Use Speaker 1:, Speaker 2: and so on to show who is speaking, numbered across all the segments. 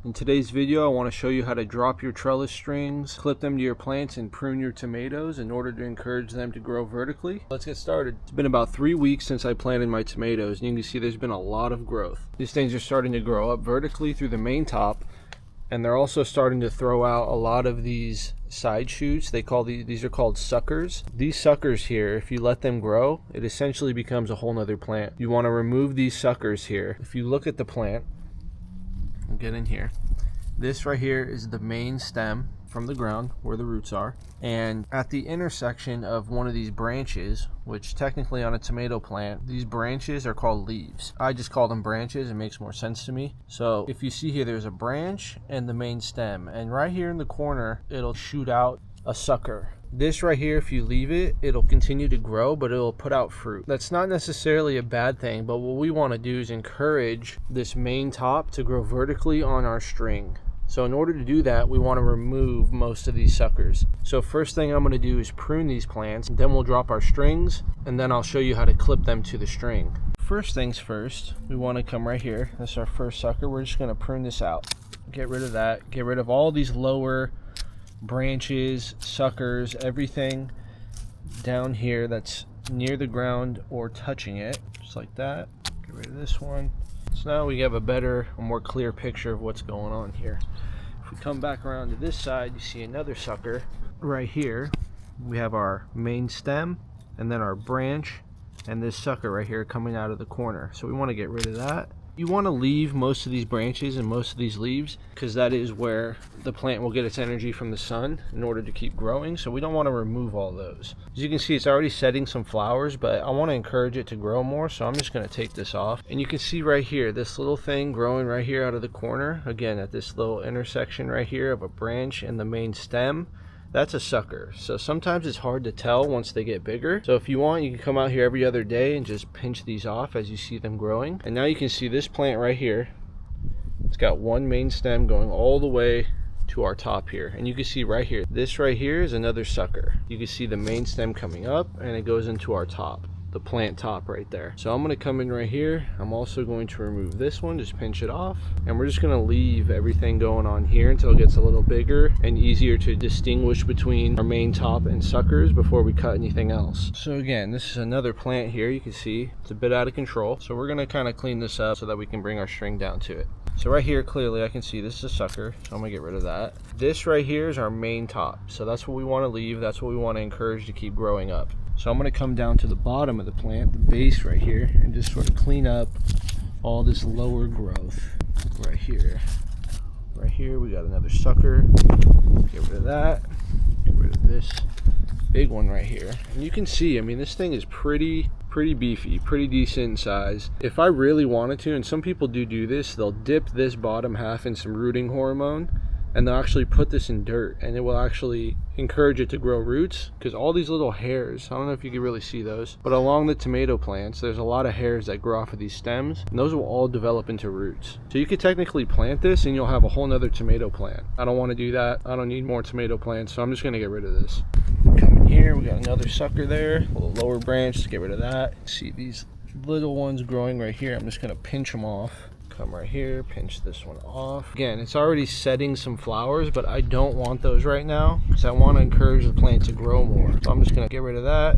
Speaker 1: In today's video, I want to show you how to drop your trellis strings, clip them to your plants, and prune your tomatoes in order to encourage them to grow vertically. Let's get started. It's been about 3 weeks since I planted my tomatoes, and you can see there's been a lot of growth. These things are starting to grow up vertically through the main top, and they're also starting to throw out a lot of these side shoots. These are called suckers. These suckers here, if you let them grow, it essentially becomes a whole nother plant. You want to remove these suckers here. If you look at the plant, I'll get in here. This right here is the main stem from the ground where the roots are, and at the intersection of one of these branches, which technically on a tomato plant, these branches are called leaves. I just call them branches. It makes more sense to me. So if you see here, there's a branch and the main stem, and right here in the corner it'll shoot out a sucker. This right here, if you leave it, it'll continue to grow, but it'll put out fruit. That's not necessarily a bad thing, but what we want to do is encourage this main top to grow vertically on our string. So in order to do that, we want to remove most of these suckers. So first thing I'm going to do is prune these plants, then we'll drop our strings, and then I'll show you how to clip them to the string. First things first, we want to come right here. This is our first sucker. We're just going to prune this out. Get rid of that. Get rid of all these lower branches, suckers, everything down here that's near the ground or touching it, just like that. Get rid of this one. So now we have a more clear picture of what's going on here. If we come back around to this side, you see another sucker right here. We have our main stem and then our branch and this sucker right here coming out of the corner. So we want to get rid of that. You want to leave most of these branches and most of these leaves because that is where the plant will get its energy from the sun in order to keep growing. So we don't want to remove all those. As you can see, it's already setting some flowers, but I want to encourage it to grow more. So I'm just going to take this off. And you can see right here, this little thing growing right here out of the corner. Again, at this little intersection right here of a branch and the main stem. That's a sucker. So sometimes it's hard to tell once they get bigger. So if you want, you can come out here every other day and just pinch these off as you see them growing. And now you can see this plant right here. It's got one main stem going all the way to our top here. And you can see right here, this right here is another sucker. You can see the main stem coming up and it goes into our top. The plant top right there. So I'm going to come in right here. I'm also going to remove this one, just pinch it off, and we're just going to leave everything going on here until it gets a little bigger and easier to distinguish between our main top and suckers before we cut anything else. So again, this is another plant here. You can see it's a bit out of control, so we're going to kind of clean this up so that we can bring our string down to it. So right here, clearly I can see this is a sucker, so I'm gonna get rid of that. This right here is our main top, so that's what we want to leave. That's what we want to encourage to keep growing up. So I'm going to come down to the bottom of the plant, the base right here, and just sort of clean up all this lower growth right here. Right here we got another sucker. Get rid of that. Get rid of this big one right here. And you can see, I mean, this thing is pretty beefy, pretty decent in size. If I really wanted to, and some people do this, they'll dip this bottom half in some rooting hormone and they'll actually put this in dirt, and it will actually encourage it to grow roots, because all these little hairs, I don't know if you can really see those, but along the tomato plants there's a lot of hairs that grow off of these stems, and those will all develop into roots. So you could technically plant this and you'll have a whole nother tomato plant. I don't want to do that. I don't need more tomato plants, so I'm just going to get rid of this. Come in here, we got another sucker there, a little lower branch. Let's get rid of that. See these little ones growing right here. I'm just going to pinch them off. Come right here, pinch this one off. Again, it's already setting some flowers, but I don't want those right now because I want to encourage the plant to grow more. So I'm just going to get rid of that,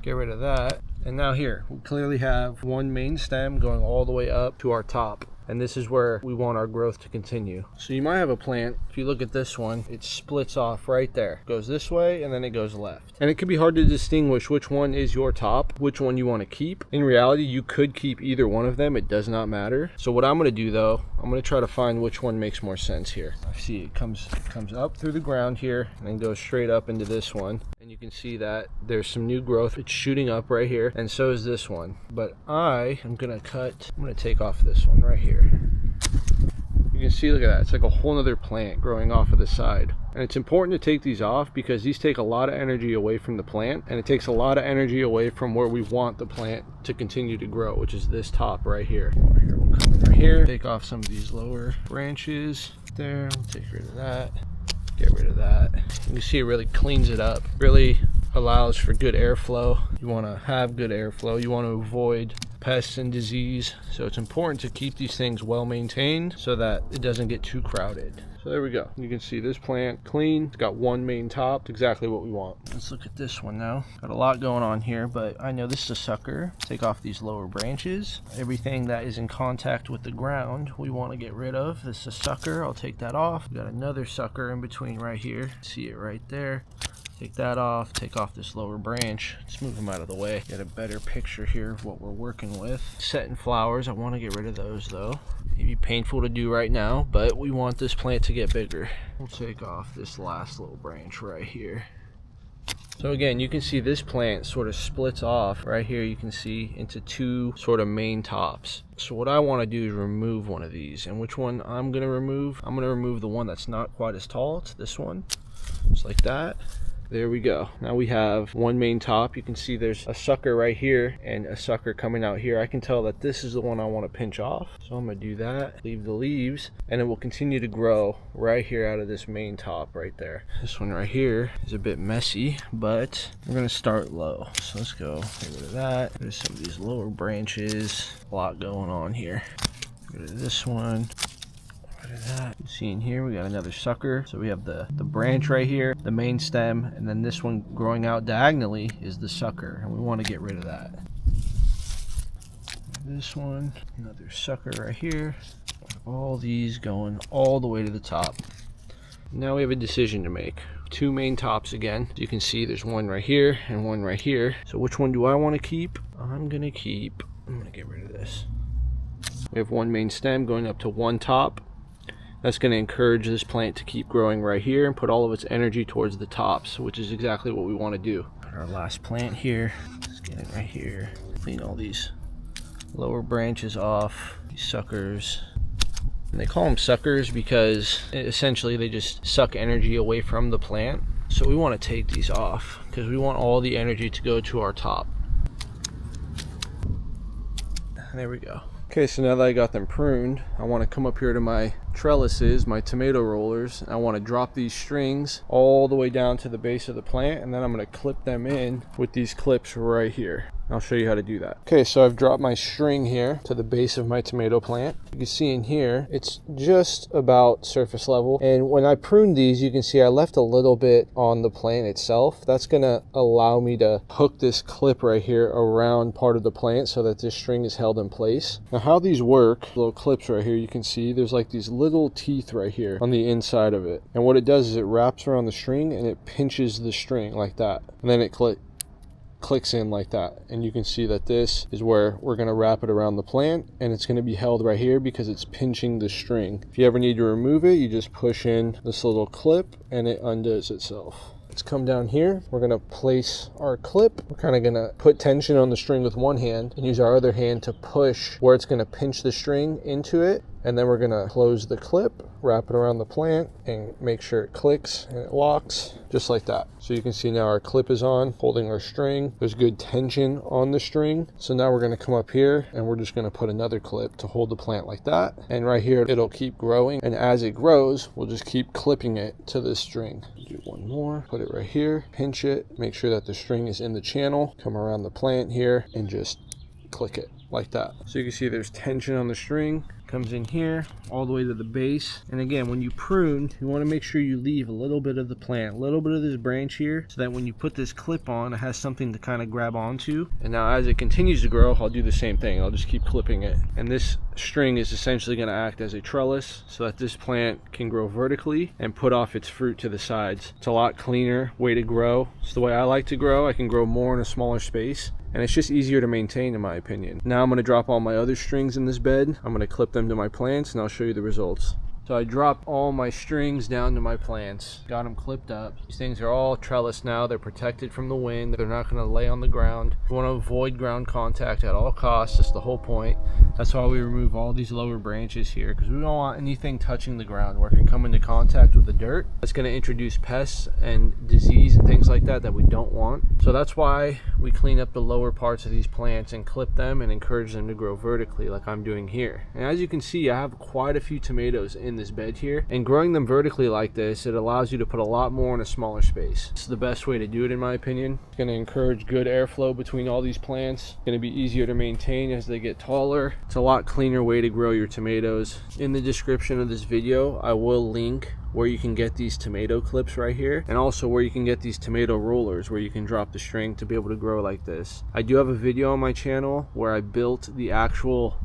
Speaker 1: get rid of that. And now here, we clearly have one main stem going all the way up to our top. And this is where we want our growth to continue. So you might have a plant, if you look at this one, it splits off right there. It goes this way and then it goes left. And it can be hard to distinguish which one is your top, which one you want to keep. In reality, you could keep either one of them. It does not matter. So what I'm going to do though, I'm going to try to find which one makes more sense here. I see it comes up through the ground here and then goes straight up into this one. And you can see that there's some new growth. It's shooting up right here, and so is this one. But I'm gonna take off this one right here. You can see, look at that, it's like a whole nother plant growing off of the side. And it's important to take these off because these take a lot of energy away from the plant, and it takes a lot of energy away from where we want the plant to continue to grow, which is this top right here. We'll come in right here, take off some of these lower branches there. We'll take rid of that. Get rid of that. You can see it really cleans it up, really allows for good airflow. You want to have good airflow. You want to avoid pests and disease. So it's important to keep these things well maintained so that it doesn't get too crowded. So there we go. You can see this plant clean. It's got one main top. It's exactly what we want. Let's look at this one now. Got a lot going on here, but I know this is a sucker. Take off these lower branches. Everything that is in contact with the ground, we want to get rid of. This is a sucker. I'll take that off. We got another sucker in between right here. See it right there. Take that off, take off this lower branch. Let's move them out of the way. Get a better picture here of what we're working with. Setting flowers, I want to get rid of those though. Maybe painful to do right now, but we want this plant to get bigger. We'll take off this last little branch right here. So again, you can see this plant sort of splits off right here. You can see into two sort of main tops. So what I want to do is remove one of these. And which one I'm going to remove? I'm going to remove the one that's not quite as tall. It's this one, just like that. There we go. Now we have one main top. You can see there's a sucker right here and a sucker coming out here. I can tell that this is the one I want to pinch off. So I'm going to do that, leave the leaves, and it will continue to grow right here out of this main top right there. This one right here is a bit messy, but we're going to start low. So let's go get rid of that. There's some of these lower branches. A lot going on here. Get rid of this one. That. You see in here we got another sucker. So we have the branch right here, the main stem, and then this one growing out diagonally is the sucker, and we want to get rid of that. This one, another sucker right here. All these going all the way to the top. Now we have a decision to make. Two main tops again. You can see there's one right here and one right here. So which one do I want to keep? I'm gonna get rid of this. We have one main stem going up to one top. That's going to encourage this plant to keep growing right here and put all of its energy towards the tops, which is exactly what we want to do. Our last plant here, let's get it right here. Clean all these lower branches off, these suckers. And they call them suckers because essentially they just suck energy away from the plant. So we want to take these off because we want all the energy to go to our top. There we go. Okay, so now that I got them pruned, I want to come up here to my trellises, my tomato rollers. I want to drop these strings all the way down to the base of the plant, and then I'm going to clip them in with these clips right here. I'll show you how to do that. Okay, so I've dropped my string here to the base of my tomato plant. You can see in here, it's just about surface level. And when I pruned these, you can see I left a little bit on the plant itself. That's gonna allow me to hook this clip right here around part of the plant so that this string is held in place. Now how these work, little clips right here, you can see there's like these little teeth right here on the inside of it. And what it does is it wraps around the string and it pinches the string like that. And then it clicks in like that, and you can see that this is where we're going to wrap it around the plant, and it's going to be held right here because it's pinching the string. If you ever need to remove it, you just push in this little clip and it undoes itself. Let's come down here. We're going to place our clip. We're kind of going to put tension on the string with one hand and use our other hand to push where it's going to pinch the string into it. And then we're going to close the clip, wrap it around the plant, and make sure it clicks and it locks just like that. So you can see now our clip is on, holding our string. There's good tension on the string. So now we're going to come up here and we're just going to put another clip to hold the plant like that. And right here, it'll keep growing. And as it grows, we'll just keep clipping it to this string. Do one more, put it right here, pinch it, make sure that the string is in the channel, come around the plant here and just click it like that. So you can see there's tension on the string. Comes in here all the way to the base. And again, when you prune, you want to make sure you leave a little bit of the plant, a little bit of this branch here, so that when you put this clip on, it has something to kind of grab onto. And now as it continues to grow, I'll do the same thing. I'll just keep clipping it. And this string is essentially going to act as a trellis so that this plant can grow vertically and put off its fruit to the sides. It's a lot cleaner way to grow. It's the way I like to grow. I can grow more in a smaller space. And it's just easier to maintain, in my opinion. Now I'm going to drop all my other strings in this bed. I'm going to clip them to my plants and I'll show you the results. So I dropped all my strings down to my plants, got them clipped up. These things are all trellis now. They're protected from the wind. They're not going to lay on the ground. We want to avoid ground contact at all costs. That's the whole point. That's why we remove all these lower branches here, because we don't want anything touching the ground where it can come into contact with the dirt. That's going to introduce pests and disease and things like that we don't want. So that's why we clean up the lower parts of these plants and clip them and encourage them to grow vertically like I'm doing here. And as you can see, I have quite a few tomatoes in in this bed here. And growing them vertically like this, it allows you to put a lot more in a smaller space. It's the best way to do it in my opinion. It's going to encourage good airflow between all these plants. It's going to be easier to maintain as they get taller. It's a lot cleaner way to grow your tomatoes. In the description of this video, I will link where you can get these tomato clips right here, and also where you can get these tomato rollers where you can drop the string to be able to grow like this. I do have a video on my channel where I built the actual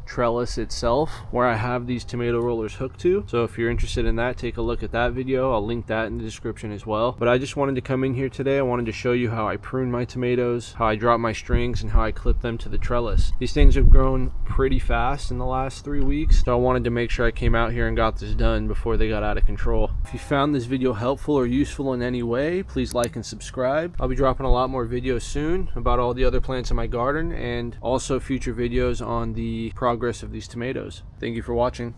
Speaker 1: trellis itself, where I have these tomato rollers hooked to. So if you're interested in that, take a look at that video. I'll link that in the description as well. But I just wanted to come in here today. I wanted to show you how I prune my tomatoes, how I drop my strings, and how I clip them to the trellis. These things have grown pretty fast in the last 3 weeks, so I wanted to make sure I came out here and got this done before they got out of control. If you found this video helpful or useful in any way, please like and subscribe. I'll be dropping a lot more videos soon about all the other plants in my garden, and also future videos on the progress of these tomatoes. Thank you for watching.